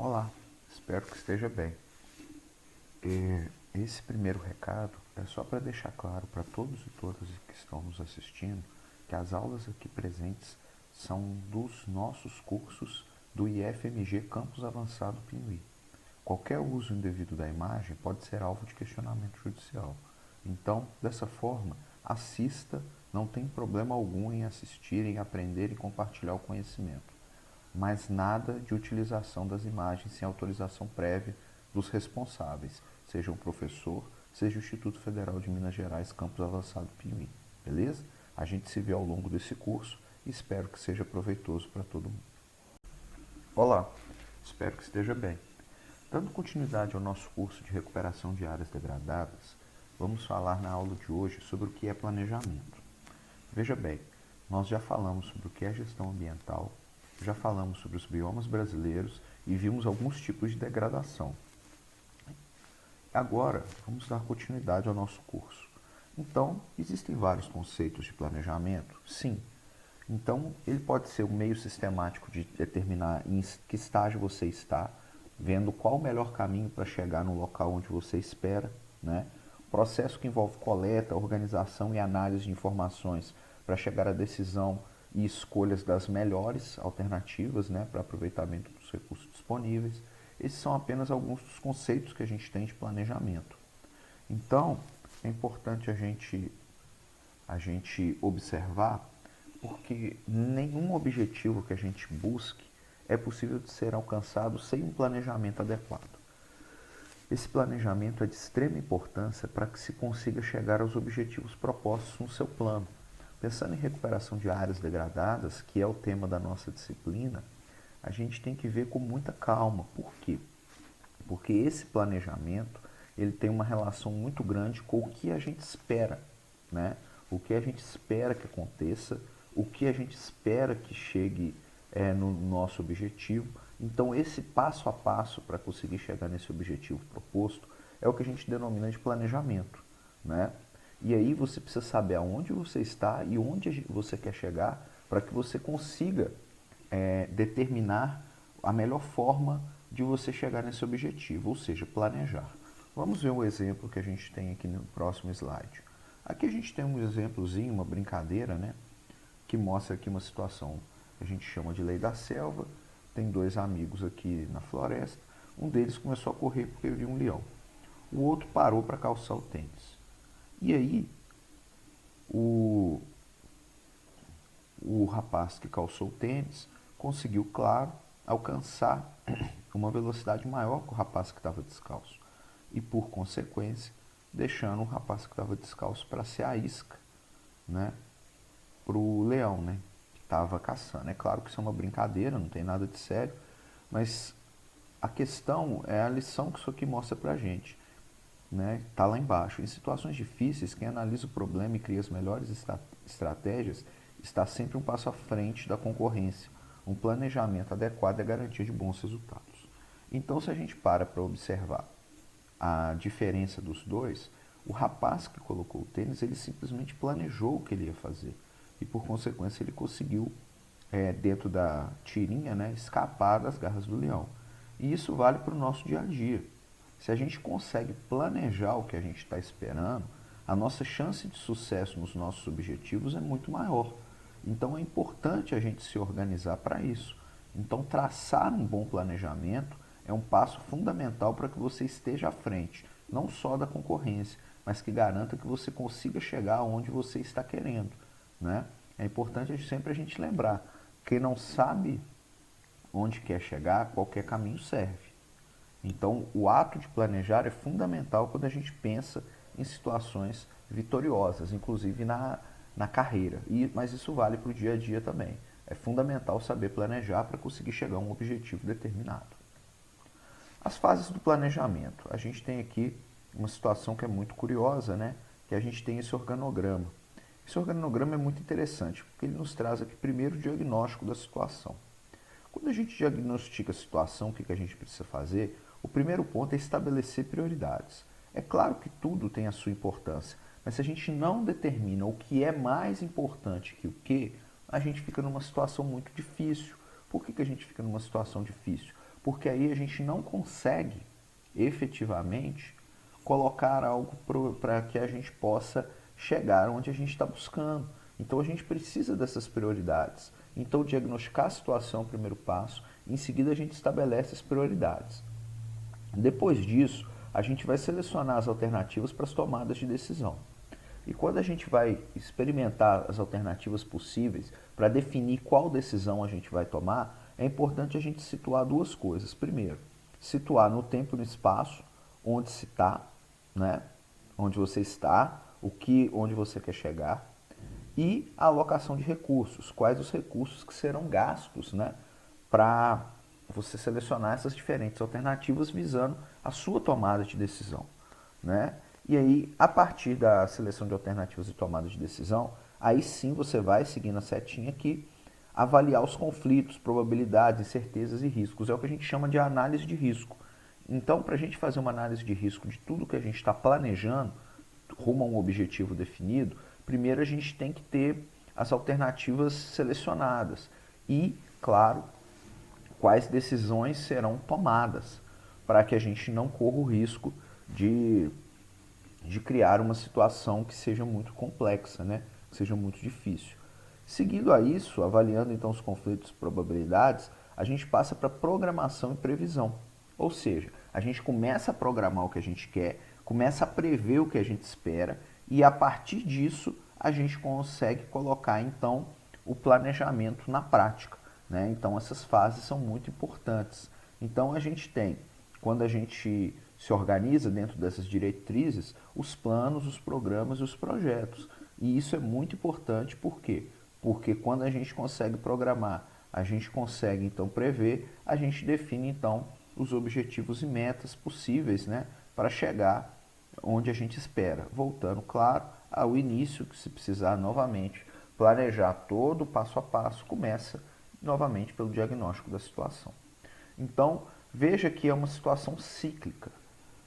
Olá, espero que esteja bem. Esse primeiro recado é só para deixar claro para todos e todas que estão nos assistindo que as aulas aqui presentes são dos nossos cursos do IFMG Campus Avançado Piauí. Qualquer uso indevido da imagem pode ser alvo de questionamento judicial. Então, dessa forma, assista, não tem problema algum em assistir, em aprender e compartilhar o conhecimento, mas nada de utilização das imagens sem autorização prévia dos responsáveis, seja o professor, seja o Instituto Federal de Minas Gerais, Campus Avançado Piauí. Beleza? A gente se vê ao longo desse curso e espero que seja proveitoso para todo mundo. Olá, espero que esteja bem. Dando continuidade ao nosso curso de recuperação de áreas degradadas, vamos falar na aula de hoje sobre o que é planejamento. Veja bem, nós já falamos sobre o que é gestão ambiental, já falamos sobre os biomas brasileiros e vimos alguns tipos de degradação. Agora, vamos dar continuidade ao nosso curso. Então, existem vários conceitos de planejamento? Sim. Então, ele pode ser um meio sistemático de determinar em que estágio você está, vendo qual o melhor caminho para chegar no local onde você espera, né? Processo que envolve coleta, organização e análise de informações para chegar à decisão e escolhas das melhores alternativas, né, para aproveitamento dos recursos disponíveis. Esses são apenas alguns dos conceitos que a gente tem de planejamento. Então, é importante a gente observar, porque nenhum objetivo que a gente busque é possível de ser alcançado sem um planejamento adequado. Esse planejamento é de extrema importância para que se consiga chegar aos objetivos propostos no seu plano. Pensando em recuperação de áreas degradadas, que é o tema da nossa disciplina, a gente tem que ver com muita calma. Por quê? Porque esse planejamento ele tem uma relação muito grande com o que a gente espera, né? O que a gente espera que aconteça, o que a gente espera que chegue no nosso objetivo. Então, esse passo a passo para conseguir chegar nesse objetivo proposto é o que a gente denomina de planejamento, né? E aí você precisa saber aonde você está e onde você quer chegar para que você consiga determinar a melhor forma de você chegar nesse objetivo, ou seja, planejar. Vamos ver um exemplo que a gente tem aqui no próximo slide. Aqui a gente tem um exemplozinho, uma brincadeira, né, que mostra aqui uma situação que a gente chama de lei da selva. Tem dois amigos aqui na floresta. Um deles começou a correr porque viu um leão. O outro parou para calçar o tênis. E aí, o rapaz que calçou o tênis conseguiu, claro, alcançar uma velocidade maior que o rapaz que estava descalço. E, por consequência, deixando o rapaz que estava descalço para ser a isca, né, para o leão, né, que estava caçando. É claro que isso é uma brincadeira, não tem nada de sério, mas a questão é a lição que isso aqui mostra para a gente. Está lá embaixo. Em situações difíceis, quem analisa o problema e cria as melhores estratégias está sempre um passo à frente da concorrência. Um planejamento adequado é garantia de bons resultados. Então, se a gente para observar a diferença dos dois, o rapaz que colocou o tênis, ele simplesmente planejou o que ele ia fazer. E, por consequência, ele conseguiu, dentro da tirinha, né, escapar das garras do leão. E isso vale para o nosso dia a dia. Se a gente consegue planejar o que a gente está esperando, a nossa chance de sucesso nos nossos objetivos é muito maior. Então é importante a gente se organizar para isso. Então traçar um bom planejamento é um passo fundamental para que você esteja à frente, não só da concorrência, mas que garanta que você consiga chegar aonde você está querendo, né? É importante sempre a gente lembrar, quem não sabe onde quer chegar, qualquer caminho serve. Então, o ato de planejar é fundamental quando a gente pensa em situações vitoriosas, inclusive na carreira. Mas isso vale para o dia a dia também. É fundamental saber planejar para conseguir chegar a um objetivo determinado. As fases do planejamento. A gente tem aqui uma situação que é muito curiosa, né? Que a gente tem esse organograma. Esse organograma é muito interessante, porque ele nos traz aqui primeiro o diagnóstico da situação. Quando a gente diagnostica a situação, o que a gente precisa fazer? O primeiro ponto é estabelecer prioridades. É claro que tudo tem a sua importância, mas se a gente não determina o que é mais importante que o que, a gente fica numa situação muito difícil. Por que a gente fica numa situação difícil? porque aí a gente não consegue efetivamente colocar algo para que a gente possa chegar onde a gente está buscando. Então a gente precisa dessas prioridades. Então diagnosticar a situação é o primeiro passo, em seguida a gente estabelece as prioridades. Depois disso, a gente vai selecionar as alternativas para as tomadas de decisão. E quando a gente vai experimentar as alternativas possíveis para definir qual decisão a gente vai tomar, é importante a gente situar duas coisas. Primeiro, situar no tempo e no espaço onde se está, né? Onde você está, onde você quer chegar, e a alocação de recursos, quais os recursos que serão gastos, né? Para você selecionar essas diferentes alternativas visando a sua tomada de decisão, né? E aí, a partir da seleção de alternativas e tomada de decisão, aí sim você vai, seguindo a setinha aqui, avaliar os conflitos, probabilidades, incertezas e riscos. É o que a gente chama de análise de risco. Então, para a gente fazer uma análise de risco de tudo que a gente está planejando, rumo a um objetivo definido, primeiro a gente tem que ter as alternativas selecionadas e, claro, quais decisões serão tomadas para que a gente não corra o risco de criar uma situação que seja muito complexa, né? Que seja muito difícil. Seguindo a isso, avaliando então os conflitos e probabilidades, a gente passa para programação e previsão. Ou seja, a gente começa a programar o que a gente quer, começa a prever o que a gente espera e a partir disso a gente consegue colocar então o planejamento na prática, né? Então essas fases são muito importantes. Então a gente tem, quando a gente se organiza dentro dessas diretrizes, os planos, os programas e os projetos. E isso é muito importante, por quê? Porque quando a gente consegue programar, a gente consegue então prever, a gente define então os objetivos e metas possíveis, né, para chegar onde a gente espera. Voltando, claro, ao início, que se precisar novamente planejar todo o passo a passo, começa novamente pelo diagnóstico da situação. Então, veja que é uma situação cíclica.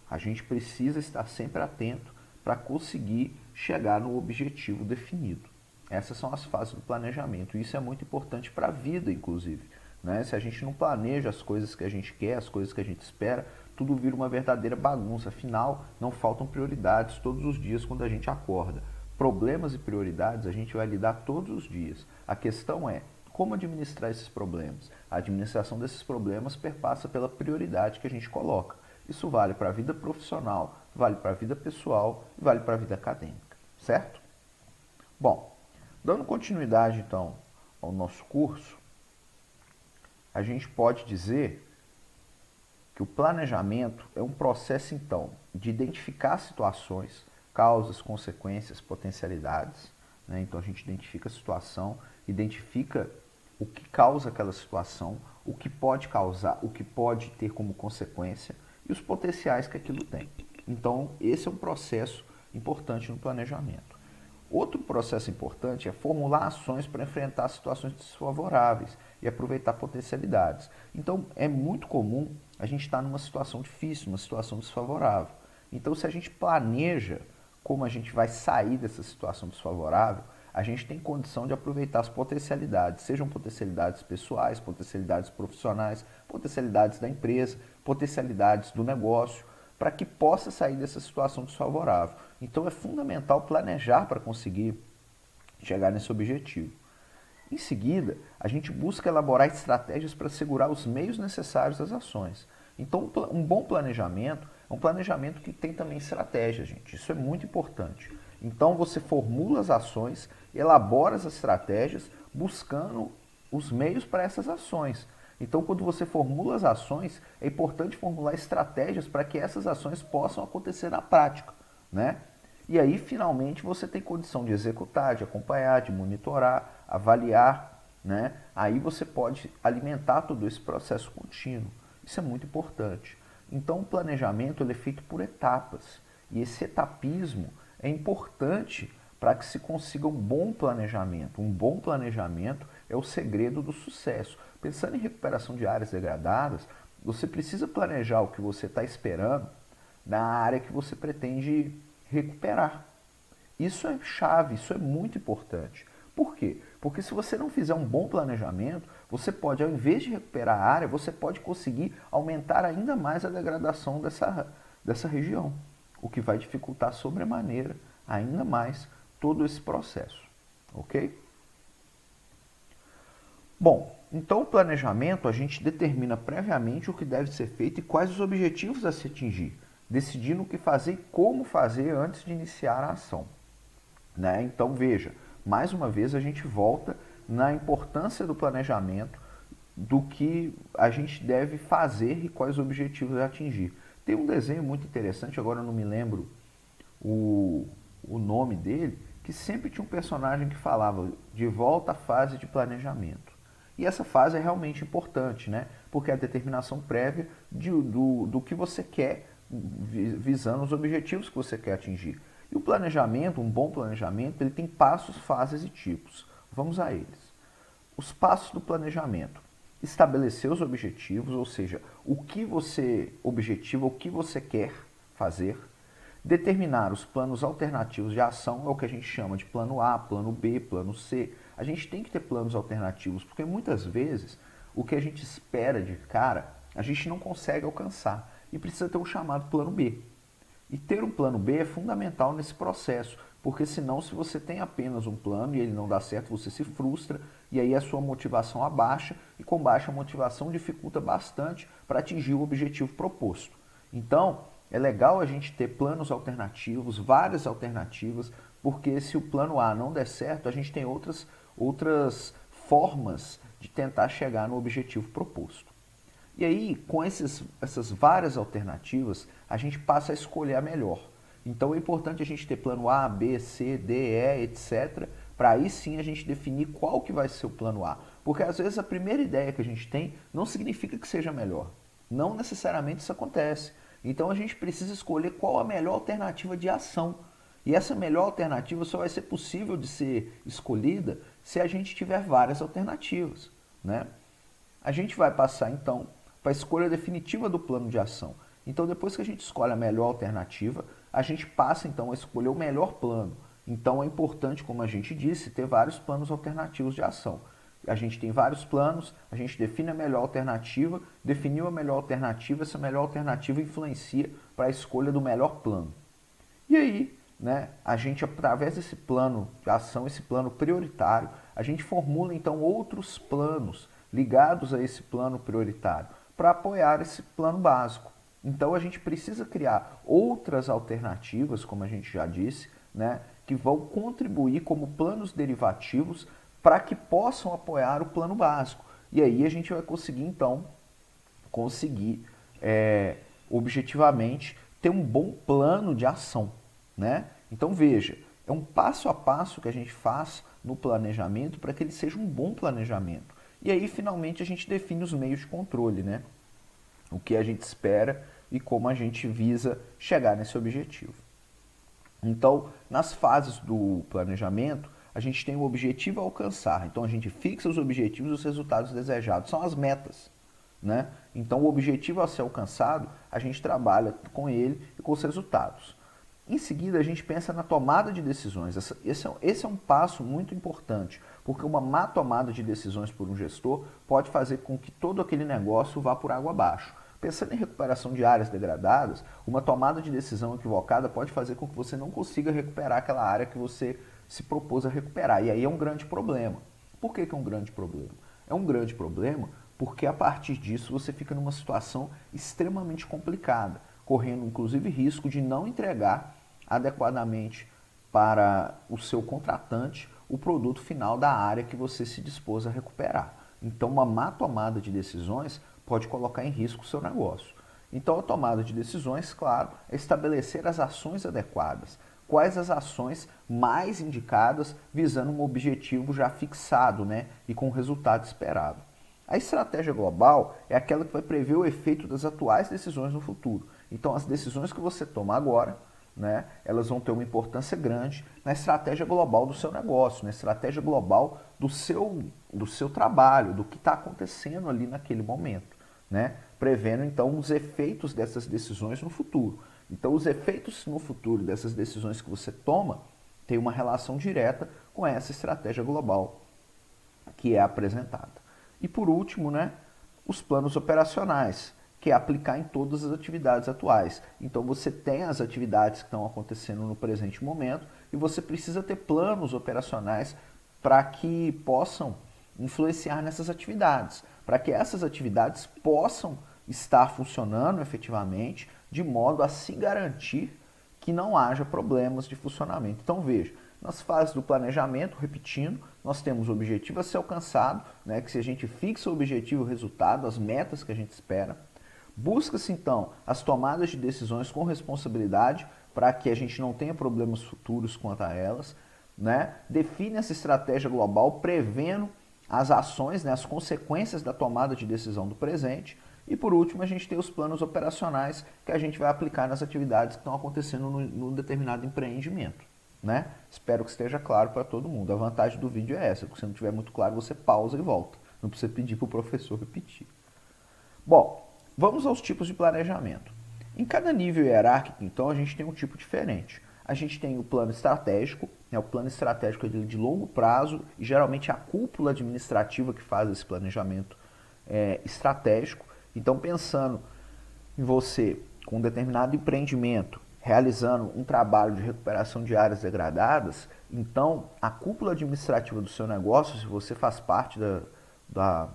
A gente precisa estar sempre atento para conseguir chegar no objetivo definido. Essas são as fases do planejamento. Isso é muito importante para a vida, inclusive, né? Se a gente não planeja as coisas que a gente quer, as coisas que a gente espera, tudo vira uma verdadeira bagunça. Afinal, não faltam prioridades todos os dias quando a gente acorda. Problemas e prioridades a gente vai lidar todos os dias. A questão é como administrar esses problemas. A administração desses problemas perpassa pela prioridade que a gente coloca. Isso vale para a vida profissional, vale para a vida pessoal e vale para a vida acadêmica, certo? Bom, dando continuidade então ao nosso curso, a gente pode dizer que o planejamento é um processo então de identificar situações, causas, consequências, potencialidades, né? Então a gente identifica a situação, identifica o que causa aquela situação, o que pode causar, o que pode ter como consequência e os potenciais que aquilo tem. Então, esse é um processo importante no planejamento. Outro processo importante é formular ações para enfrentar situações desfavoráveis e aproveitar potencialidades. Então, é muito comum a gente estar numa situação difícil, uma situação desfavorável. Então, se a gente planeja como a gente vai sair dessa situação desfavorável, a gente tem condição de aproveitar as potencialidades, sejam potencialidades pessoais, potencialidades profissionais, potencialidades da empresa, potencialidades do negócio, para que possa sair dessa situação desfavorável. Então é fundamental planejar para conseguir chegar nesse objetivo. Em seguida, a gente busca elaborar estratégias para assegurar os meios necessários às ações. Então, um bom planejamento é um planejamento que tem também estratégia, gente. Isso é muito importante. Então, você formula as ações, elabora as estratégias, buscando os meios para essas ações. Então, quando você formula as ações, é importante formular estratégias para que essas ações possam acontecer na prática, né? E aí, finalmente, você tem condição de executar, de acompanhar, de monitorar, avaliar, né? Aí você pode alimentar todo esse processo contínuo. Isso é muito importante. Então, o planejamento ele é feito por etapas. E esse etapismo é importante para que se consiga um bom planejamento. Um bom planejamento é o segredo do sucesso. Pensando em recuperação de áreas degradadas, você precisa planejar o que você está esperando na área que você pretende recuperar. Isso é chave, isso é muito importante. Por quê? Porque se você não fizer um bom planejamento, você pode, ao invés de recuperar a área, você pode conseguir aumentar ainda mais a degradação dessa região, o que vai dificultar sobremaneira ainda mais todo esse processo, ok? Bom, então o planejamento a gente determina previamente o que deve ser feito e quais os objetivos a se atingir, decidindo o que fazer e como fazer antes de iniciar a ação, né? Então veja, mais uma vez a gente volta na importância do planejamento, do que a gente deve fazer e quais objetivos atingir. Tem um desenho muito interessante, agora eu não me lembro o nome dele, que sempre tinha um personagem que falava de volta à fase de planejamento. E essa fase é realmente importante, né? Porque é a determinação prévia do que você quer, visando os objetivos que você quer atingir. E o planejamento, um bom planejamento, ele tem passos, fases e tipos. Vamos a eles. Os passos do planejamento. Estabelecer os objetivos, ou seja, o que você objetiva, o que você quer fazer. Determinar os planos alternativos de ação, é o que a gente chama de plano A, plano B, plano C. A gente tem que ter planos alternativos, porque muitas vezes o que a gente espera de cara, a gente não consegue alcançar. E precisa ter um chamado plano B. E ter um plano B é fundamental nesse processo, porque senão se você tem apenas um plano e ele não dá certo, você se frustra e aí a sua motivação abaixa e com baixa motivação dificulta bastante para atingir o objetivo proposto. Então, é legal a gente ter planos alternativos, várias alternativas, porque se o plano A não der certo, a gente tem outras formas de tentar chegar no objetivo proposto. E aí, com essas várias alternativas, a gente passa a escolher a melhor. Então é importante a gente ter plano A, B, C, D, E, etc. Para aí sim a gente definir qual que vai ser o plano A. Porque às vezes a primeira ideia que a gente tem não significa que seja melhor. Não necessariamente isso acontece. Então a gente precisa escolher qual a melhor alternativa de ação. E essa melhor alternativa só vai ser possível de ser escolhida se a gente tiver várias alternativas, né? A gente vai passar então para a escolha definitiva do plano de ação. Então, depois que a gente escolhe a melhor alternativa, a gente passa então a escolher o melhor plano. Então, é importante, como a gente disse, ter vários planos alternativos de ação. A gente tem vários planos, a gente define a melhor alternativa, definiu a melhor alternativa, essa melhor alternativa influencia para a escolha do melhor plano. E aí, né, a gente, através desse plano de ação, esse plano prioritário, a gente formula então outros planos ligados a esse plano prioritário para apoiar esse plano básico. Então a gente precisa criar outras alternativas, como a gente já disse, né, que vão contribuir como planos derivativos para que possam apoiar o plano básico. E aí a gente vai conseguir então objetivamente ter um bom plano de ação, né? Então veja, é um passo a passo que a gente faz no planejamento para que ele seja um bom planejamento. E aí finalmente a gente define os meios de controle, né? O que a gente espera e como a gente visa chegar nesse objetivo. Então, nas fases do planejamento, a gente tem o objetivo a alcançar. Então, a gente fixa os objetivos e os resultados desejados. São as metas, né? Então, o objetivo a ser alcançado, a gente trabalha com ele e com os resultados. Em seguida, a gente pensa na tomada de decisões. Esse é um passo muito importante, porque uma má tomada de decisões por um gestor pode fazer com que todo aquele negócio vá por água abaixo. Pensando em recuperação de áreas degradadas, uma tomada de decisão equivocada pode fazer com que você não consiga recuperar aquela área que você se propôs a recuperar. E aí é um grande problema. Por que é um grande problema? É um grande problema porque a partir disso você fica numa situação extremamente complicada, correndo inclusive risco de não entregar adequadamente para o seu contratante o produto final da área que você se dispôs a recuperar. Então, uma má tomada de decisões pode colocar em risco o seu negócio. Então, a tomada de decisões, claro, é estabelecer as ações adequadas. Quais as ações mais indicadas visando um objetivo já fixado, né, e com o resultado esperado. A estratégia global é aquela que vai prever o efeito das atuais decisões no futuro. Então, as decisões que você toma agora, né, elas vão ter uma importância grande na estratégia global do seu negócio, na estratégia global do seu trabalho, do que está acontecendo ali naquele momento, né, prevendo então os efeitos dessas decisões no futuro. Então, os efeitos no futuro dessas decisões que você toma têm uma relação direta com essa estratégia global que é apresentada. E por último, né, os planos operacionais, que é aplicar em todas as atividades atuais. Então você tem as atividades que estão acontecendo no presente momento e você precisa ter planos operacionais para que possam influenciar nessas atividades, para que essas atividades possam estar funcionando efetivamente, de modo a se garantir que não haja problemas de funcionamento. Então veja, nas fases do planejamento, repetindo, nós temos o objetivo a ser alcançado, né, que se a gente fixa o objetivo, o resultado, as metas que a gente espera. Busca-se então as tomadas de decisões com responsabilidade para que a gente não tenha problemas futuros quanto a elas. Né? Define essa estratégia global prevendo as ações, né, as consequências da tomada de decisão do presente. E por último, a gente tem os planos operacionais que a gente vai aplicar nas atividades que estão acontecendo no determinado empreendimento. Né? Espero que esteja claro para todo mundo. A vantagem do vídeo é essa, porque se não estiver muito claro, você pausa e volta. Não precisa pedir para o professor repetir. Bom, vamos aos tipos de planejamento. Em cada nível hierárquico, então, a gente tem um tipo diferente. A gente tem o plano estratégico, né? O plano estratégico é de longo prazo e geralmente é a cúpula administrativa que faz esse planejamento estratégico. Então, pensando em você com um determinado empreendimento, realizando um trabalho de recuperação de áreas degradadas, então a cúpula administrativa do seu negócio, se você faz parte da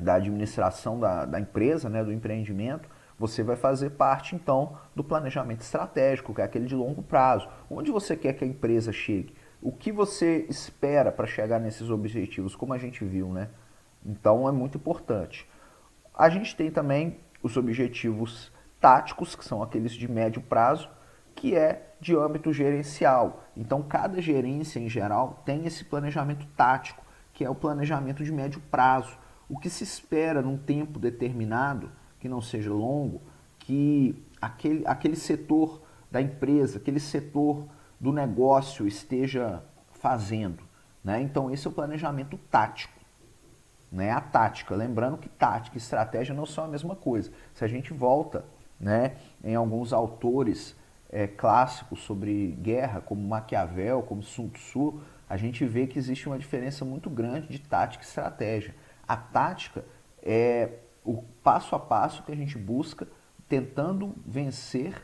administração da empresa, né, do empreendimento, você vai fazer parte, então, do planejamento estratégico, que é aquele de longo prazo. Onde você quer que a empresa chegue? O que você espera para chegar nesses objetivos, como a gente viu, né? Então, é muito importante. A gente tem também os objetivos táticos, que são aqueles de médio prazo, que é de âmbito gerencial. Então, cada gerência, em geral, tem esse planejamento tático, que é o planejamento de médio prazo. O que se espera num tempo determinado, que não seja longo, que aquele setor da empresa, aquele setor do negócio esteja fazendo. Né? Então, esse é o planejamento tático. Né? A tática, lembrando que tática e estratégia não são a mesma coisa. Se a gente volta, né, em alguns autores clássicos sobre guerra, como Maquiavel, como Sun Tzu, a gente vê que existe uma diferença muito grande de tática e estratégia. A tática é o passo a passo que a gente busca tentando vencer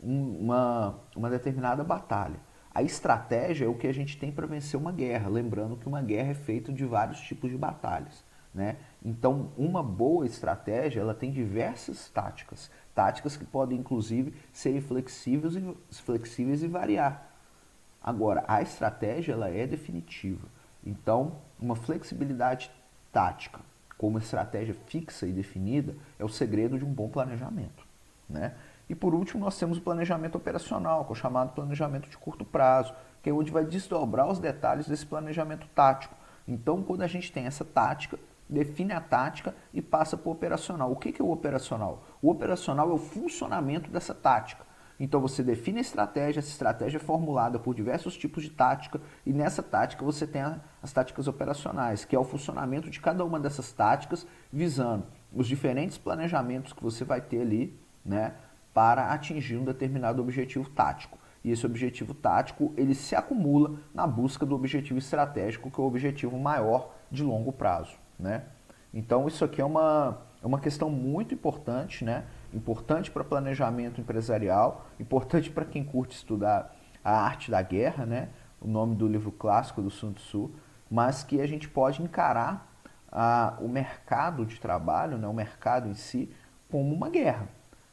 uma determinada batalha. A estratégia é o que a gente tem para vencer uma guerra, lembrando que uma guerra é feita de vários tipos de batalhas. Né? Então, uma boa estratégia ela tem diversas táticas, táticas que podem inclusive ser flexíveis e variar. Agora, a estratégia ela é definitiva. Então, uma flexibilidade tática com uma estratégia fixa e definida é o segredo de um bom planejamento. Né? E por último, nós temos o planejamento operacional, que é o chamado planejamento de curto prazo, que é onde vai desdobrar os detalhes desse planejamento tático. Então, quando a gente tem essa tática, define a tática e passa para o operacional. O que é o operacional? O operacional é o funcionamento dessa tática. Então você define a estratégia, essa estratégia é formulada por diversos tipos de tática e nessa tática você tem as táticas operacionais, que é o funcionamento de cada uma dessas táticas visando os diferentes planejamentos que você vai ter ali, né, para atingir um determinado objetivo tático. E esse objetivo tático, ele se acumula na busca do objetivo estratégico, que é o objetivo maior de longo prazo. Né? Então isso aqui é uma questão muito importante, né? Importante para planejamento empresarial, importante para quem curte estudar a arte da guerra, né? O nome do livro clássico do Sun Tzu, mas que a gente pode encarar o mercado de trabalho, né? O mercado em si, como uma guerra.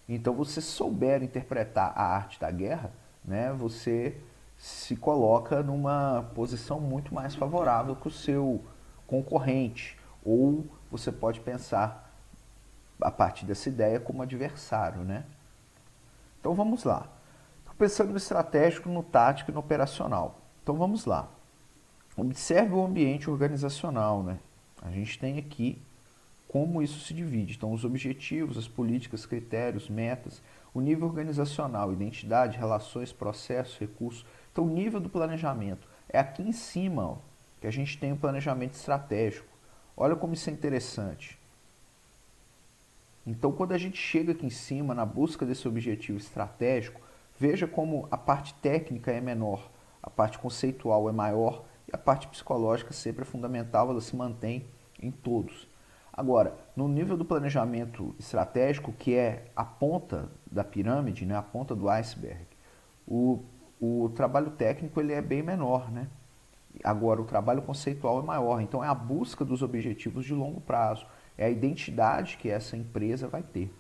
Então, você souber interpretar a arte da guerra, né? Você se coloca numa posição muito mais favorável que o seu concorrente, ou você pode pensar a partir dessa ideia como adversário, né? Então vamos lá. Estou pensando no estratégico, no tático e no operacional. Então vamos lá. Observe o ambiente organizacional, né? A gente tem aqui como isso se divide. Então os objetivos, as políticas, critérios, metas, o nível organizacional, identidade, relações, processos, recursos. Então o nível do planejamento é aqui em cima, ó, que a gente tem o planejamento estratégico. Olha como isso é interessante. Então, quando a gente chega aqui em cima, na busca desse objetivo estratégico, veja como a parte técnica é menor, a parte conceitual é maior e a parte psicológica sempre é fundamental, ela se mantém em todos. Agora, no nível do planejamento estratégico, que é a ponta da pirâmide, né, a ponta do iceberg, o trabalho técnico ele é bem menor, né? Agora, o trabalho conceitual é maior, então é a busca dos objetivos de longo prazo, é a identidade que essa empresa vai ter.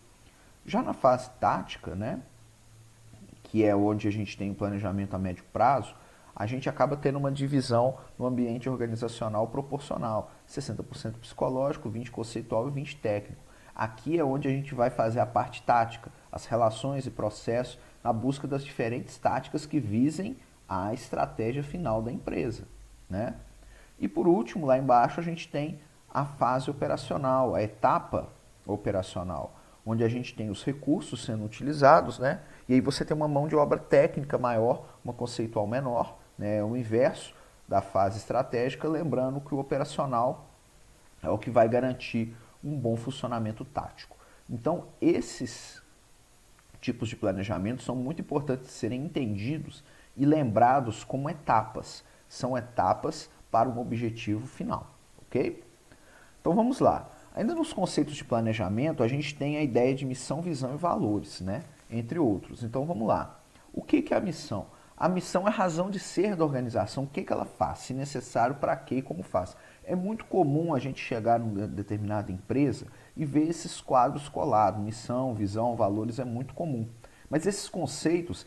Já na fase tática, né, que é onde a gente tem o planejamento a médio prazo, a gente acaba tendo uma divisão no ambiente organizacional proporcional, 60% psicológico, 20% conceitual e 20% técnico. Aqui é onde a gente vai fazer a parte tática, as relações e processos, na busca das diferentes táticas que visem a estratégia final da empresa, né? E por último, lá embaixo, a gente tem a fase operacional, a etapa operacional, onde a gente tem os recursos sendo utilizados, né? E aí você tem uma mão de obra técnica maior, uma conceitual menor, né? O inverso da fase estratégica, lembrando que o operacional é o que vai garantir um bom funcionamento tático. Então, esses tipos de planejamento são muito importantes de serem entendidos e lembrados como etapas. São etapas para um objetivo final, ok? Então vamos lá. Ainda nos conceitos de planejamento, a gente tem a ideia de missão, visão e valores, né? Entre outros. Então vamos lá. O que é a missão? A missão é a razão de ser da organização, o que ela faz, se necessário, para quê e como faz. É muito comum a gente chegar numa determinada empresa e ver esses quadros colados, missão, visão, valores, é muito comum. Mas esses conceitos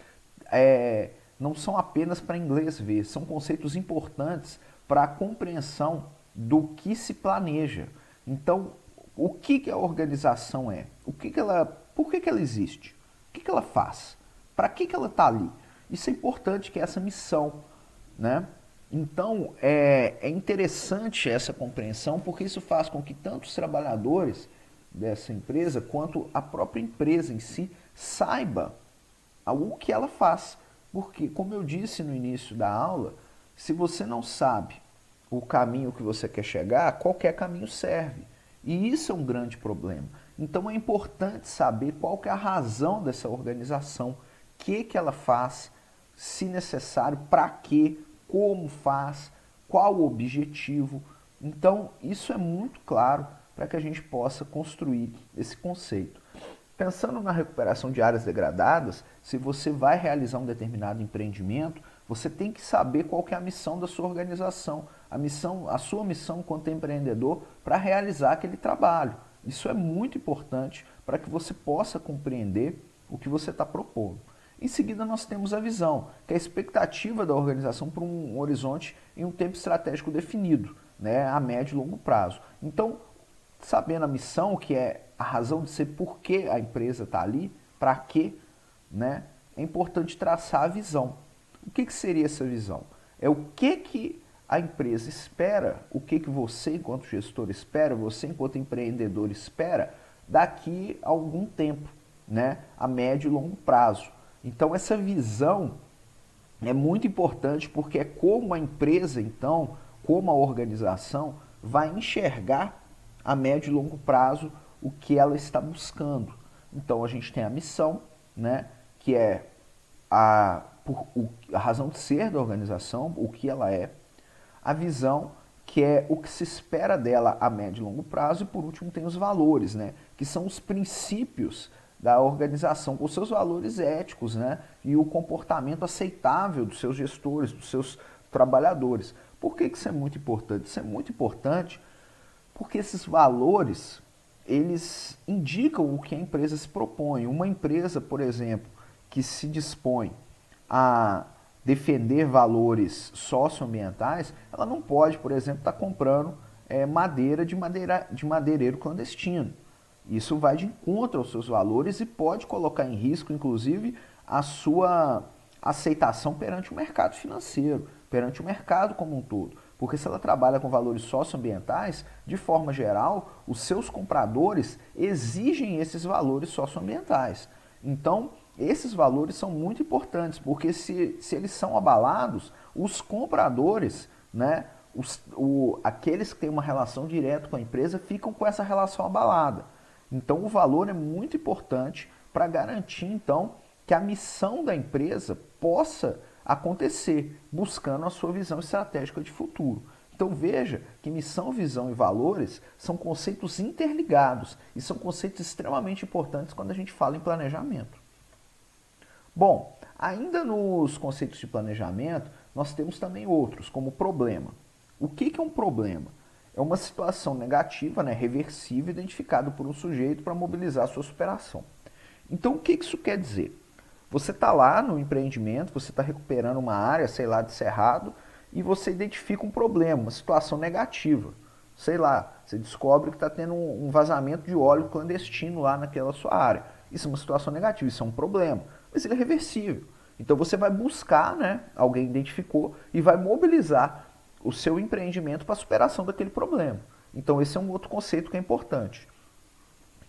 não são apenas para inglês ver, são conceitos importantes para a compreensão do que se planeja. Então, o que a organização é? Por que ela existe? O que ela faz? Para que ela está ali? Isso é importante, que é essa missão, né? Então, é interessante essa compreensão, porque isso faz com que tanto os trabalhadores dessa empresa, quanto a própria empresa em si, saiba o que ela faz. Porque, como eu disse no início da aula, se você não sabe o caminho que você quer chegar, qualquer caminho serve. E isso é um grande problema. Então é importante saber qual que é a razão dessa organização, o que ela faz, se necessário, para quê, como faz, qual o objetivo. Então isso é muito claro para que a gente possa construir esse conceito. Pensando na recuperação de áreas degradadas, se você vai realizar um determinado empreendimento, você tem que saber qual que é a missão da sua organização, a sua missão enquanto empreendedor para realizar aquele trabalho. Isso é muito importante para que você possa compreender o que você está propondo. Em seguida, nós temos a visão, que é a expectativa da organização para um horizonte em um tempo estratégico definido, né, a médio e longo prazo. Então, sabendo a missão, que é a razão de ser, por que a empresa está ali, para quê, né, é importante traçar a visão. O que seria essa visão? É o que a empresa espera, o que você, enquanto gestor, espera, você, enquanto empreendedor, espera daqui a algum tempo, né, a médio e longo prazo. Então, essa visão é muito importante, porque é como a empresa, então, como a organização, vai enxergar a médio e longo prazo o que ela está buscando. Então, a gente tem a missão, né, que é a razão de ser da organização, o que ela é, a visão, que é o que se espera dela a médio e longo prazo, e por último tem os valores, né, que são os princípios da organização, com seus valores éticos, né, e o comportamento aceitável dos seus gestores, dos seus trabalhadores. Por que isso é muito importante? Isso é muito importante porque esses valores, eles indicam o que a empresa se propõe. Uma empresa, por exemplo, que se dispõe a defender valores socioambientais, ela não pode, por exemplo, estar comprando madeira de madeireiro clandestino. Isso vai de encontro aos seus valores e pode colocar em risco, inclusive, a sua aceitação perante o mercado financeiro, perante o mercado como um todo. Porque se ela trabalha com valores socioambientais, de forma geral, os seus compradores exigem esses valores socioambientais. Então, esses valores são muito importantes, porque se eles são abalados, os compradores, né, aqueles que têm uma relação direta com a empresa, ficam com essa relação abalada. Então, o valor é muito importante para garantir, então, que a missão da empresa possa acontecer, buscando a sua visão estratégica de futuro. Então veja que missão, visão e valores são conceitos interligados e são conceitos extremamente importantes quando a gente fala em planejamento. Bom, ainda nos conceitos de planejamento, nós temos também outros, como problema. O que é um problema? É uma situação negativa, reversível, identificada por um sujeito para mobilizar a sua superação. Então, o que isso quer dizer? Você está lá no empreendimento, você está recuperando uma área, sei lá, de cerrado, e você identifica um problema, uma situação negativa. Sei lá, você descobre que está tendo um vazamento de óleo clandestino lá naquela sua área. Isso é uma situação negativa, isso é um problema, mas ele é reversível. Então você vai buscar, alguém identificou, e vai mobilizar o seu empreendimento para a superação daquele problema. Então esse é um outro conceito que é importante.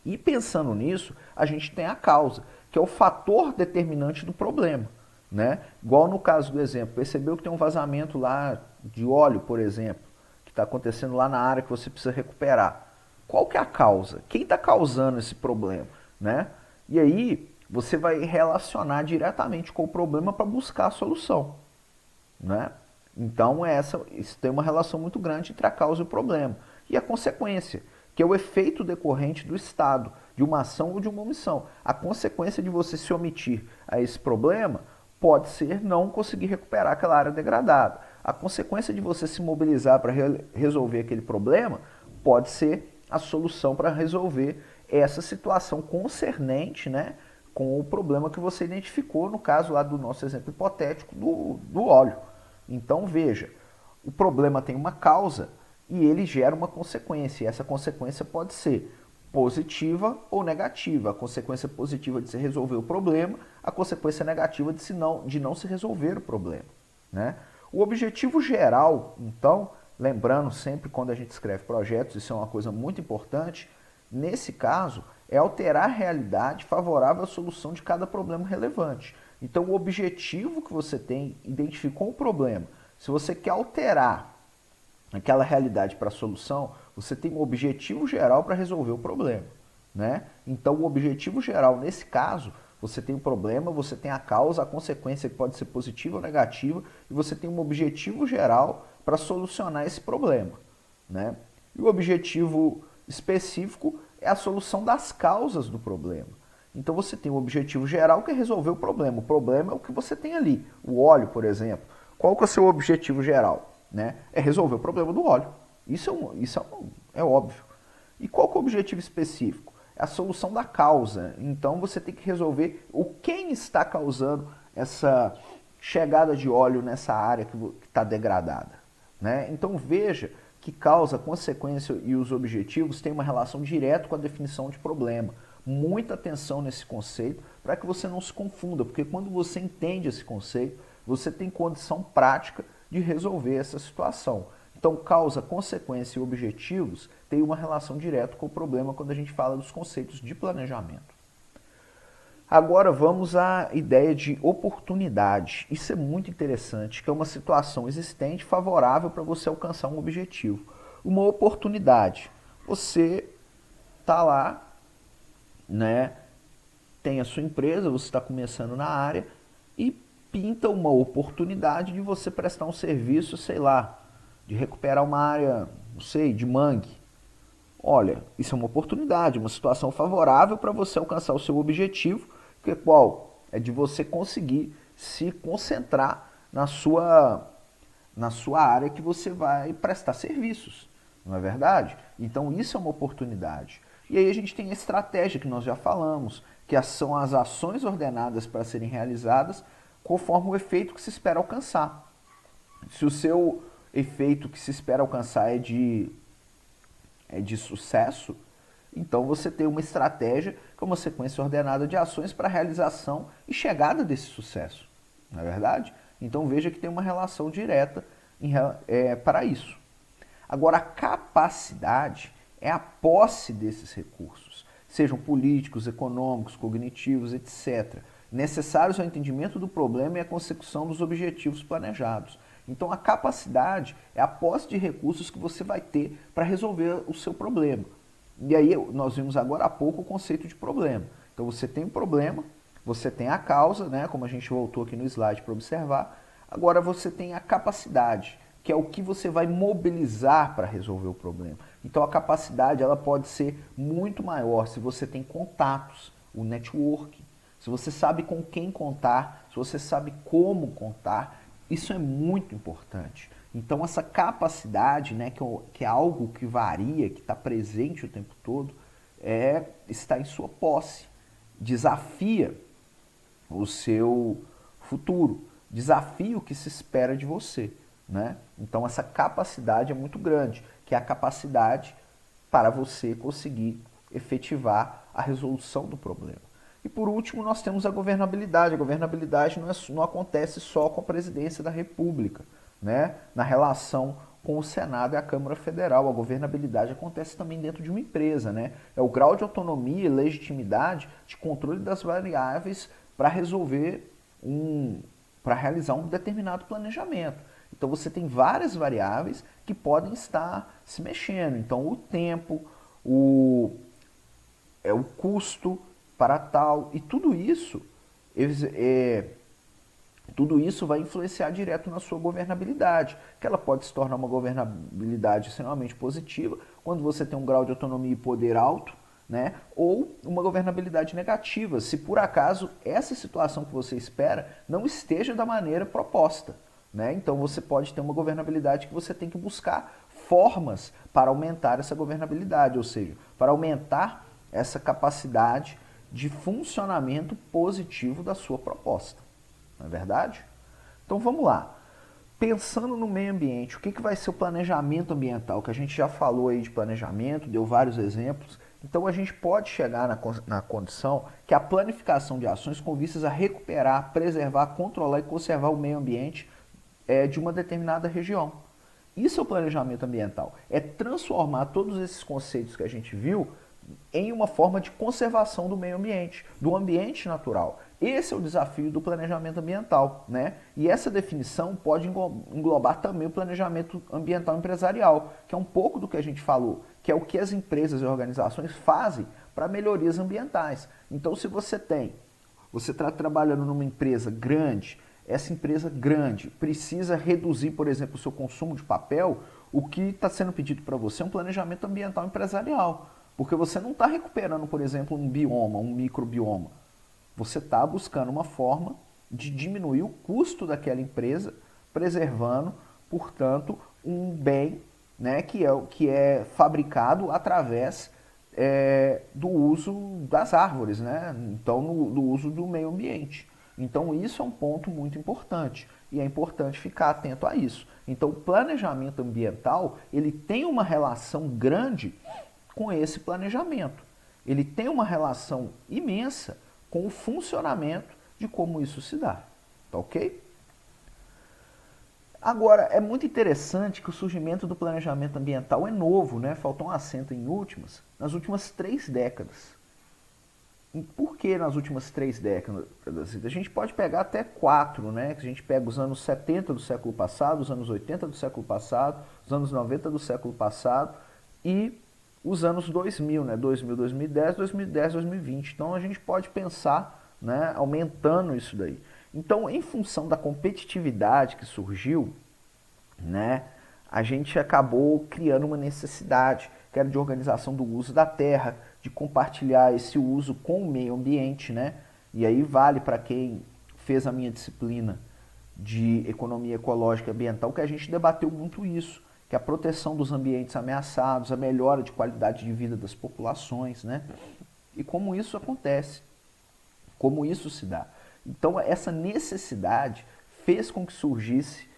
E pensando nisso, a gente tem a causa, que é o fator determinante do problema. Igual no caso do exemplo, percebeu que tem um vazamento lá de óleo, por exemplo, que está acontecendo lá na área que você precisa recuperar. Qual que é a causa? Quem está causando esse problema? E aí você vai relacionar diretamente com o problema para buscar a solução. Então isso tem uma relação muito grande entre a causa e o problema. E a consequência, que é o efeito decorrente do estado, de uma ação ou de uma omissão. A consequência de você se omitir a esse problema pode ser não conseguir recuperar aquela área degradada. A consequência de você se mobilizar para resolver aquele problema pode ser a solução para resolver essa situação concernente, com o problema que você identificou, no caso lá do nosso exemplo hipotético do óleo. Então veja, o problema tem uma causa e ele gera uma consequência. E essa consequência pode ser positiva ou negativa. A consequência positiva de se resolver o problema, a consequência negativa de não se resolver o problema. O objetivo geral, então, lembrando sempre quando a gente escreve projetos, isso é uma coisa muito importante, nesse caso, é alterar a realidade favorável à solução de cada problema relevante. Então, o objetivo que você tem, identificou um problema. Se você quer alterar aquela realidade para a solução, você tem um objetivo geral para resolver o problema. Então, o objetivo geral, nesse caso, você tem um problema, você tem a causa, a consequência que pode ser positiva ou negativa, e você tem um objetivo geral para solucionar esse problema. E o objetivo específico é a solução das causas do problema. Então você tem um objetivo geral que é resolver o problema. O problema é o que você tem ali. O óleo, por exemplo. Qual que é o seu objetivo geral? É resolver o problema do óleo. Isso é óbvio. E qual que é o objetivo específico? É a solução da causa. Então você tem que resolver quem está causando essa chegada de óleo nessa área que está degradada. Então veja que causa, consequência e os objetivos têm uma relação direta com a definição de problema. Muita atenção nesse conceito para que você não se confunda, porque quando você entende esse conceito, você tem condição prática de resolver essa situação. Então, causa, consequência e objetivos têm uma relação direta com o problema quando a gente fala dos conceitos de planejamento. Agora vamos à ideia de oportunidade. Isso é muito interessante, que é uma situação existente favorável para você alcançar um objetivo. Uma oportunidade. Você está lá, tem a sua empresa, você está começando na área e pinta uma oportunidade de você prestar um serviço, sei lá, de recuperar uma área, não sei, de mangue. Olha, isso é uma oportunidade, uma situação favorável para você alcançar o seu objetivo, que é qual? É de você conseguir se concentrar na sua área que você vai prestar serviços, não é verdade? Então isso é uma oportunidade. E aí a gente tem a estratégia que nós já falamos, que são as ações ordenadas para serem realizadas conforme o efeito que se espera alcançar. Se o seu efeito que se espera alcançar é de sucesso, então você tem uma estratégia que é uma sequência ordenada de ações para a realização e chegada desse sucesso, não é verdade? Então veja que tem uma relação direta para isso. Agora, a capacidade é a posse desses recursos, sejam políticos, econômicos, cognitivos, etc., necessários ao entendimento do problema e à consecução dos objetivos planejados. Então, a capacidade é a posse de recursos que você vai ter para resolver o seu problema. E aí, nós vimos agora há pouco o conceito de problema. Então, você tem um problema, você tem a causa, como a gente voltou aqui no slide para observar. Agora, você tem a capacidade, que é o que você vai mobilizar para resolver o problema. Então a capacidade ela pode ser muito maior se você tem contatos, o networking, se você sabe com quem contar, se você sabe como contar, isso é muito importante. Então essa capacidade, né, que é algo que varia, que está presente o tempo todo, está em sua posse. Desafia o seu futuro, desafia o que se espera de você. Né? Então essa capacidade é muito grande, que é a capacidade para você conseguir efetivar a resolução do problema. E por último, nós temos a governabilidade. A governabilidade não acontece só com a presidência da República, né? Na relação com o Senado e a Câmara Federal. A governabilidade acontece também dentro de uma empresa, né? É o grau de autonomia e legitimidade de controle das variáveis para realizar um determinado planejamento. Então você tem várias variáveis que podem estar se mexendo. Então o tempo, o custo para tal, e tudo isso vai influenciar direto na sua governabilidade, que ela pode se tornar uma governabilidade extremamente positiva quando você tem um grau de autonomia e poder alto, né? Ou uma governabilidade negativa, se por acaso essa situação que você espera não esteja da maneira proposta. Né? Então você pode ter uma governabilidade que você tem que buscar formas para aumentar essa governabilidade, ou seja, para aumentar essa capacidade de funcionamento positivo da sua proposta. Não é verdade? Então vamos lá. Pensando no meio ambiente, o que vai ser o planejamento ambiental? Que a gente já falou aí de planejamento, deu vários exemplos. Então a gente pode chegar na condição que a planificação de ações com vistas a recuperar, preservar, controlar e conservar o meio ambiente de uma determinada região. Isso é o planejamento ambiental. É transformar todos esses conceitos que a gente viu em uma forma de conservação do meio ambiente, do ambiente natural. Esse é o desafio do planejamento ambiental, né? E essa definição pode englobar também o planejamento ambiental empresarial, que é um pouco do que a gente falou, que é o que as empresas e organizações fazem para melhorias ambientais. Então, se você está trabalhando numa empresa grande, essa empresa grande precisa reduzir, por exemplo, o seu consumo de papel, o que está sendo pedido para você é um planejamento ambiental empresarial. Porque você não está recuperando, por exemplo, um bioma, um microbioma. Você está buscando uma forma de diminuir o custo daquela empresa, preservando, portanto, um bem, né, que é fabricado através do uso das árvores, né? Então, do uso do meio ambiente. Então isso é um ponto muito importante e é importante ficar atento a isso. Então o planejamento ambiental, ele tem uma relação grande com esse planejamento. Ele tem uma relação imensa com o funcionamento de como isso se dá. Tá ok? Agora, é muito interessante que o surgimento do planejamento ambiental é novo, né? Faltou um acento nas últimas 3 décadas. Por que nas últimas 3 décadas? A gente pode pegar até 4, né? Que a gente pega os anos 70 do século passado, os anos 80 do século passado, os anos 90 do século passado e os anos 2000, né? 2000, 2010, 2010, 2020. Então a gente pode pensar, né, aumentando isso daí. Então, em função da competitividade que surgiu, né, a gente acabou criando uma necessidade, que era de organização do uso da terra, de compartilhar esse uso com o meio ambiente, né? E aí vale para quem fez a minha disciplina de economia ecológica e ambiental que a gente debateu muito isso, que é a proteção dos ambientes ameaçados, a melhora de qualidade de vida das populações, né? E como isso acontece, como isso se dá. Então essa necessidade fez com que surgisse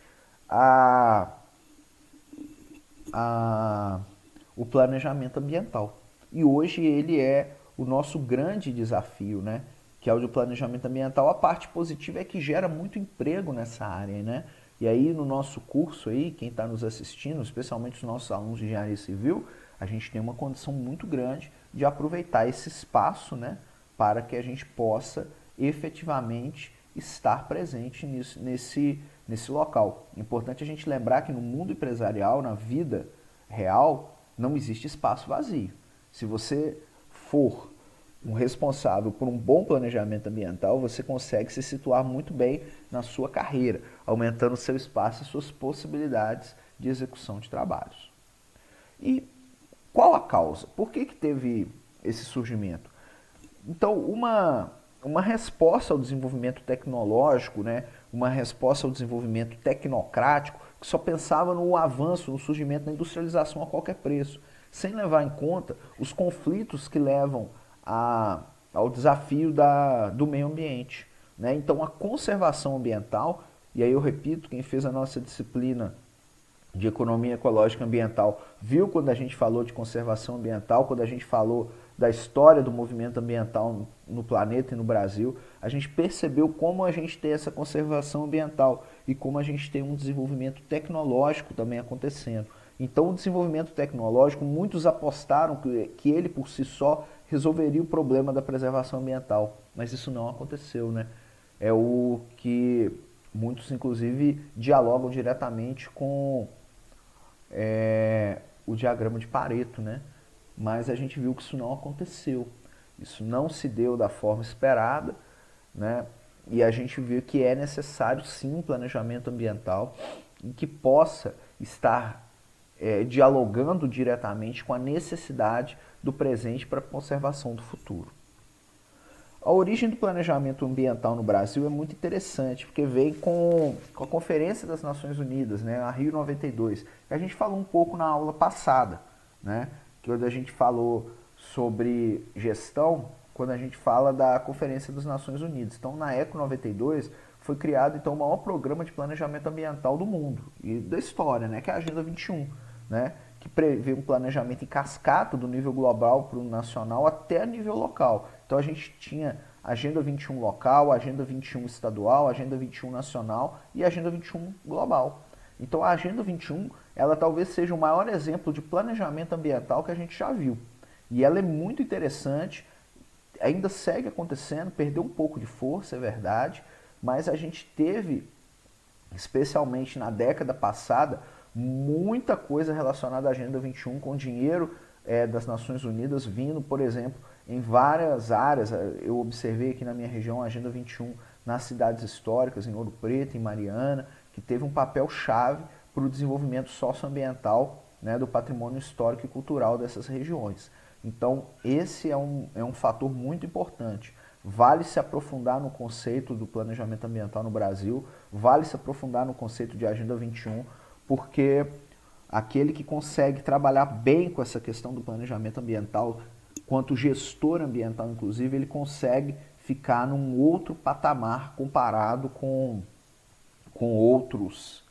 o planejamento ambiental. E hoje ele é o nosso grande desafio, né? Que é o de planejamento ambiental. A parte positiva é que gera muito emprego nessa área, né? E aí no nosso curso aí, quem está nos assistindo, especialmente os nossos alunos de engenharia civil, a gente tem uma condição muito grande de aproveitar esse espaço, né? Para que a gente possa efetivamente estar presente nesse local. É importante a gente lembrar que no mundo empresarial, na vida real, não existe espaço vazio. Se você for um responsável por um bom planejamento ambiental, você consegue se situar muito bem na sua carreira, aumentando seu espaço e suas possibilidades de execução de trabalhos. E qual a causa? Por que teve esse surgimento? Então, uma resposta ao desenvolvimento tecnológico, né, uma resposta ao desenvolvimento tecnocrático, que só pensava no avanço, no surgimento da industrialização a qualquer preço, sem levar em conta os conflitos que levam ao desafio do meio ambiente. Né? Então, a conservação ambiental, e aí eu repito, quem fez a nossa disciplina de economia ecológica e ambiental viu quando a gente falou de conservação ambiental, quando a gente falou da história do movimento ambiental no planeta e no Brasil, a gente percebeu como a gente tem essa conservação ambiental e como a gente tem um desenvolvimento tecnológico também acontecendo. Então, o desenvolvimento tecnológico, muitos apostaram que ele por si só resolveria o problema da preservação ambiental, mas isso não aconteceu, né? É o que muitos, inclusive, dialogam diretamente com o diagrama de Pareto, né? Mas a gente viu que isso não aconteceu. Isso não se deu da forma esperada, né? E a gente viu que é necessário sim um planejamento ambiental em que possa estar dialogando diretamente com a necessidade do presente para a conservação do futuro. A origem do planejamento ambiental no Brasil é muito interessante, porque veio com a Conferência das Nações Unidas, né, a Rio 92, que a gente falou um pouco na aula passada, né, que quando a gente falou sobre gestão, quando a gente fala da Conferência das Nações Unidas. Então, na ECO 92, foi criado então, o maior programa de planejamento ambiental do mundo e da história, né, que é a Agenda 21, né, que prevê um planejamento em cascata do nível global para o nacional até nível local. Então a gente tinha Agenda 21 local, Agenda 21 estadual, Agenda 21 nacional e Agenda 21 global. Então a Agenda 21, ela talvez seja o maior exemplo de planejamento ambiental que a gente já viu. E ela é muito interessante, ainda segue acontecendo, perdeu um pouco de força, é verdade, mas a gente teve, especialmente na década passada, muita coisa relacionada à Agenda 21 com dinheiro das Nações Unidas vindo, por exemplo, em várias áreas. Eu observei aqui na minha região a Agenda 21 nas cidades históricas, em Ouro Preto, em Mariana, que teve um papel chave para o desenvolvimento socioambiental, né, do patrimônio histórico e cultural dessas regiões. Então, esse é um fator muito importante. Vale se aprofundar no conceito do planejamento ambiental no Brasil, vale se aprofundar no conceito de Agenda 21, porque aquele que consegue trabalhar bem com essa questão do planejamento ambiental, quanto gestor ambiental inclusive, ele consegue ficar num outro patamar comparado com outros,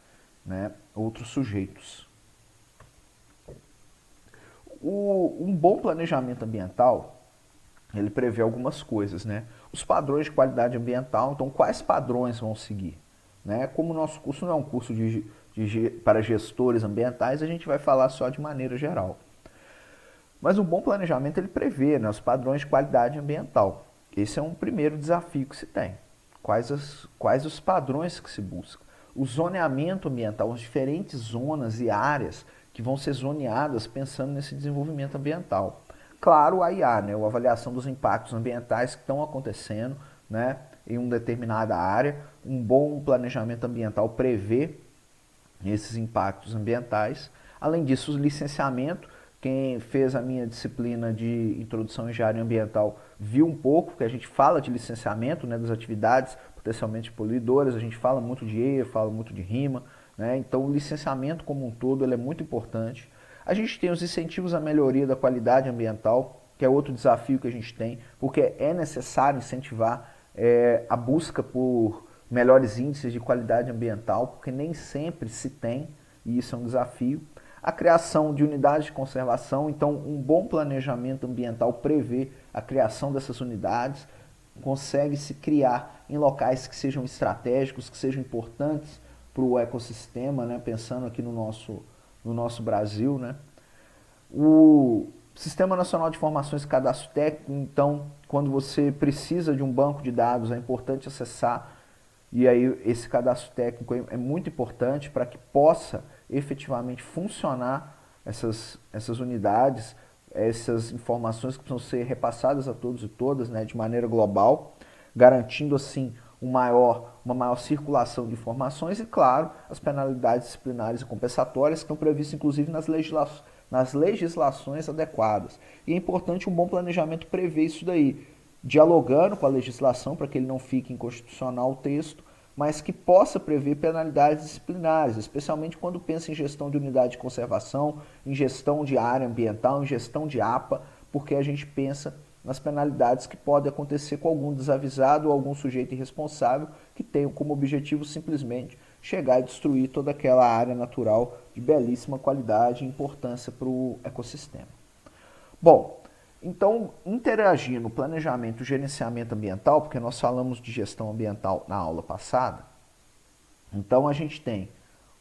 né, outros sujeitos. Um bom planejamento ambiental, ele prevê algumas coisas, né? Os padrões de qualidade ambiental, então quais padrões vão seguir? Né? Como o nosso curso não é um curso para gestores ambientais, a gente vai falar só de maneira geral. Mas um bom planejamento ele prevê, né, os padrões de qualidade ambiental. Esse é um primeiro desafio que se tem. Quais os padrões que se busca? O zoneamento ambiental, as diferentes zonas e áreas que vão ser zoneadas pensando nesse desenvolvimento ambiental. Claro, a IA, né, a avaliação dos impactos ambientais que estão acontecendo, né, em uma determinada área. Um bom planejamento ambiental prevê esses impactos ambientais. Além disso, o licenciamento, quem fez a minha disciplina de Introdução à Engenharia Ambiental viu um pouco, que a gente fala de licenciamento, né, das atividades potencialmente poluidoras, a gente fala muito de EIA, fala muito de RIMA, né, então o licenciamento como um todo ele é muito importante. A gente tem os incentivos à melhoria da qualidade ambiental, que é outro desafio que a gente tem, porque é necessário incentivar a busca por melhores índices de qualidade ambiental, porque nem sempre se tem, e isso é um desafio. A criação de unidades de conservação, então um bom planejamento ambiental prevê a criação dessas unidades, consegue se criar em locais que sejam estratégicos, que sejam importantes para o ecossistema, né? Pensando aqui no nosso Brasil, né? O Sistema Nacional de Informações e Cadastro Técnico, então, quando você precisa de um banco de dados, é importante acessar, e aí esse cadastro técnico é muito importante para que possa efetivamente funcionar essas unidades, essas informações que precisam ser repassadas a todos e todas, né, de maneira global, garantindo assim uma maior circulação de informações e, claro, as penalidades disciplinares e compensatórias que estão previstas inclusive nas legislações adequadas. E é importante um bom planejamento prever isso daí, dialogando com a legislação para que ele não fique inconstitucional o texto, mas que possa prever penalidades disciplinares, especialmente quando pensa em gestão de unidade de conservação, em gestão de área ambiental, em gestão de APA, porque a gente pensa nas penalidades que podem acontecer com algum desavisado ou algum sujeito irresponsável que tenha como objetivo simplesmente chegar e destruir toda aquela área natural de belíssima qualidade e importância para o ecossistema. Bom, então, interagir no planejamento e gerenciamento ambiental, porque nós falamos de gestão ambiental na aula passada, então a gente tem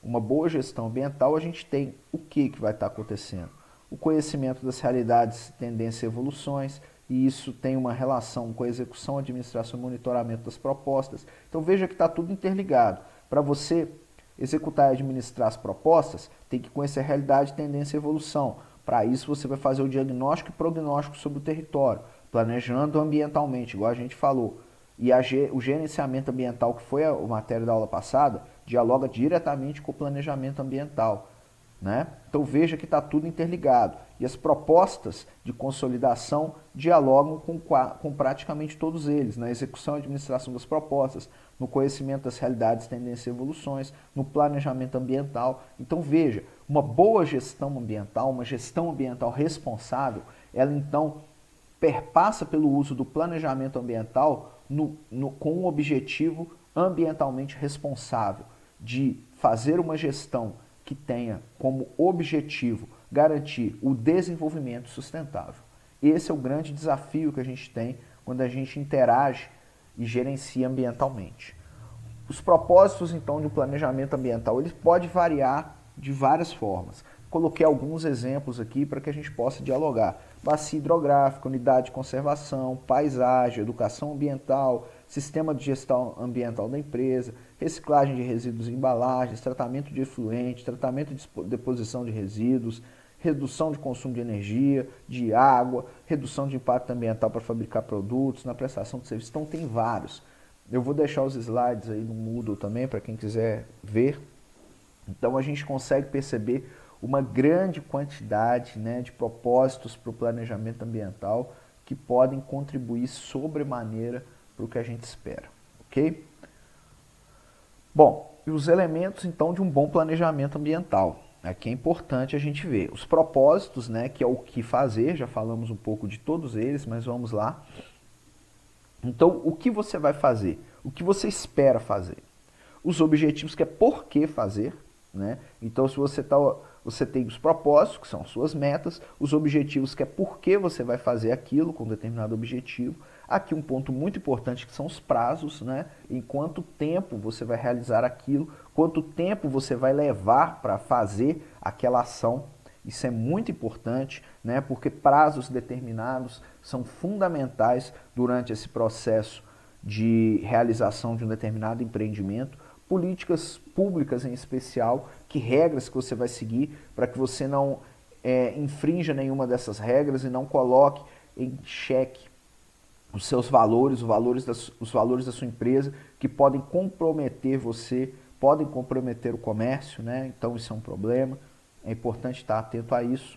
uma boa gestão ambiental, a gente tem o que vai estar acontecendo? O conhecimento das realidades, tendências e evoluções, e isso tem uma relação com a execução, administração e monitoramento das propostas. Então veja que está tudo interligado. Para você executar e administrar as propostas, tem que conhecer a realidade, tendência e evolução. Para isso você vai fazer o diagnóstico e prognóstico sobre o território, planejando ambientalmente, igual a gente falou. E o gerenciamento ambiental, que foi a matéria da aula passada, dialoga diretamente com o planejamento ambiental. Né? Então veja que está tudo interligado. E as propostas de consolidação dialogam com praticamente todos eles, na execução e administração das propostas, no conhecimento das realidades, tendências e evoluções, no planejamento ambiental. Então veja, uma boa gestão ambiental, uma gestão ambiental responsável, ela então perpassa pelo uso do planejamento ambiental com um objetivo ambientalmente responsável, de fazer uma gestão que tenha como objetivo garantir o desenvolvimento sustentável. Esse é o grande desafio que a gente tem quando a gente interage e gerencia ambientalmente. Os propósitos, então, de um planejamento ambiental, eles podem variar de várias formas. Coloquei alguns exemplos aqui para que a gente possa dialogar. Bacia hidrográfica, unidade de conservação, paisagem, educação ambiental, sistema de gestão ambiental da empresa, reciclagem de resíduos e embalagens, tratamento de efluentes, tratamento de deposição de resíduos, redução de consumo de energia, de água, redução de impacto ambiental para fabricar produtos, na prestação de serviços. Então tem vários. Eu vou deixar os slides aí no Moodle também para quem quiser ver. Então a gente consegue perceber uma grande quantidade, né, de propósitos para o planejamento ambiental que podem contribuir sobremaneira para o que a gente espera, ok? Bom, e os elementos então de um bom planejamento ambiental, que é importante a gente ver. Os propósitos, né, que é o que fazer, já falamos um pouco de todos eles, mas vamos lá. Então, o que você vai fazer? O que você espera fazer? Os objetivos, que é por que fazer, né? Então, se você tem os propósitos, que são as suas metas, os objetivos, que é por que você vai fazer aquilo com determinado objetivo. Aqui um ponto muito importante, que são os prazos, né? Em quanto tempo você vai realizar aquilo, quanto tempo você vai levar para fazer aquela ação. Isso é muito importante, né? Porque prazos determinados são fundamentais durante esse processo de realização de um determinado empreendimento. Políticas públicas em especial, que regras que você vai seguir para que você não infrinja nenhuma dessas regras e não coloque em xeque os seus valores, os valores da sua empresa, que podem comprometer você, podem comprometer o comércio, né? Então isso é um problema, é importante estar atento a isso.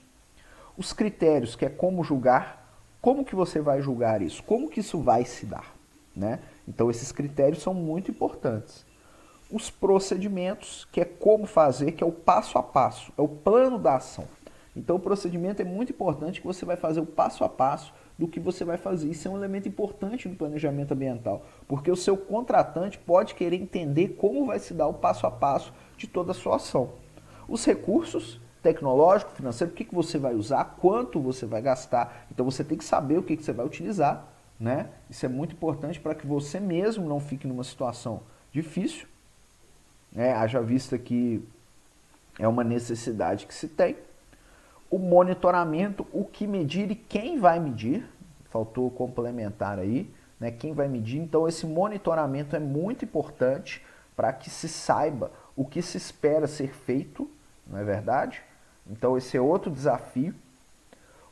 Os critérios, que é como julgar, como que você vai julgar isso, como que isso vai se dar, né? Então esses critérios são muito importantes. Os procedimentos, que é como fazer, que é o passo a passo, é o plano da ação. Então o procedimento é muito importante, que você vai fazer o passo a passo do que você vai fazer. Isso é um elemento importante no planejamento ambiental, porque o seu contratante pode querer entender como vai se dar o passo a passo de toda a sua ação. Os recursos tecnológicos, financeiros, o que você vai usar, quanto você vai gastar. Então você tem que saber o que você vai utilizar, né? Isso é muito importante para que você mesmo não fique numa situação difícil. Haja vista que é uma necessidade que se tem. O monitoramento, o que medir e quem vai medir, faltou complementar aí, né? Quem vai medir. Então esse monitoramento é muito importante para que se saiba o que se espera ser feito, não é verdade? Então esse é outro desafio.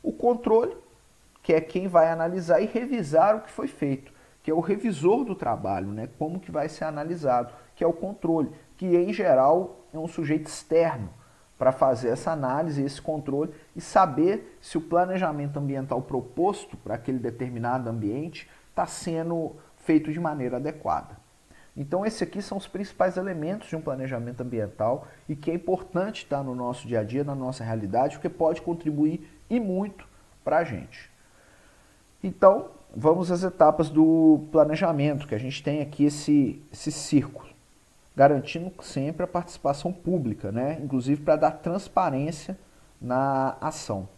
O controle, que é quem vai analisar e revisar o que foi feito, que é o revisor do trabalho, né? Como que vai ser analisado, que é o controle, que em geral é um sujeito externo para fazer essa análise, esse controle e saber se o planejamento ambiental proposto para aquele determinado ambiente está sendo feito de maneira adequada. Então esses aqui são os principais elementos de um planejamento ambiental e que é importante estar no nosso dia a dia, na nossa realidade, porque pode contribuir e muito para a gente. Então, vamos às etapas do planejamento, que a gente tem aqui esse círculo, garantindo sempre a participação pública, né? Inclusive para dar transparência na ação.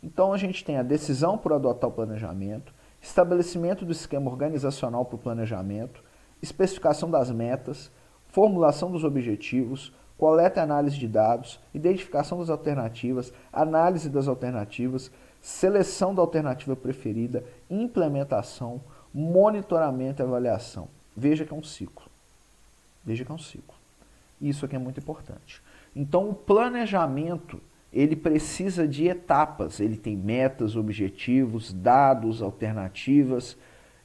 Então a gente tem a decisão por adotar o planejamento, estabelecimento do esquema organizacional para o planejamento, especificação das metas, formulação dos objetivos, coleta e análise de dados, identificação das alternativas, análise das alternativas, seleção da alternativa preferida, implementação, monitoramento e avaliação. Veja que é um ciclo. Veja que é um ciclo. Isso aqui é muito importante. Então, o planejamento, ele precisa de etapas. Ele tem metas, objetivos, dados, alternativas,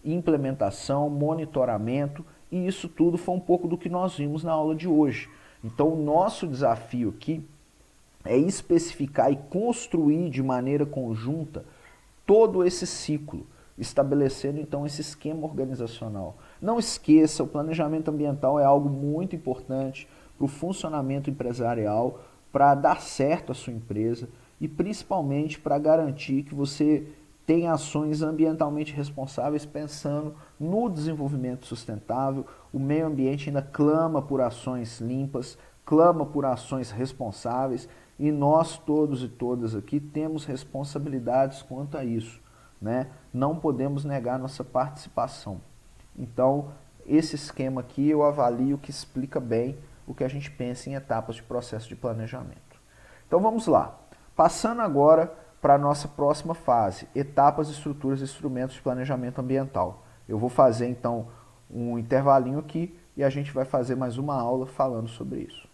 implementação, monitoramento, e isso tudo foi um pouco do que nós vimos na aula de hoje. Então, o nosso desafio aqui é especificar e construir de maneira conjunta todo esse ciclo, estabelecendo então esse esquema organizacional. Não esqueça, o planejamento ambiental é algo muito importante para o funcionamento empresarial, para dar certo a sua empresa e principalmente para garantir que você tenha ações ambientalmente responsáveis pensando no desenvolvimento sustentável. O meio ambiente ainda clama por ações limpas, clama por ações responsáveis e nós todos e todas aqui temos responsabilidades quanto a isso, né? Não podemos negar nossa participação. Então, esse esquema aqui eu avalio que explica bem o que a gente pensa em etapas de processo de planejamento. Então vamos lá. Passando agora para a nossa próxima fase, etapas, estruturas e instrumentos de planejamento ambiental. Eu vou fazer então um intervalinho aqui e a gente vai fazer mais uma aula falando sobre isso.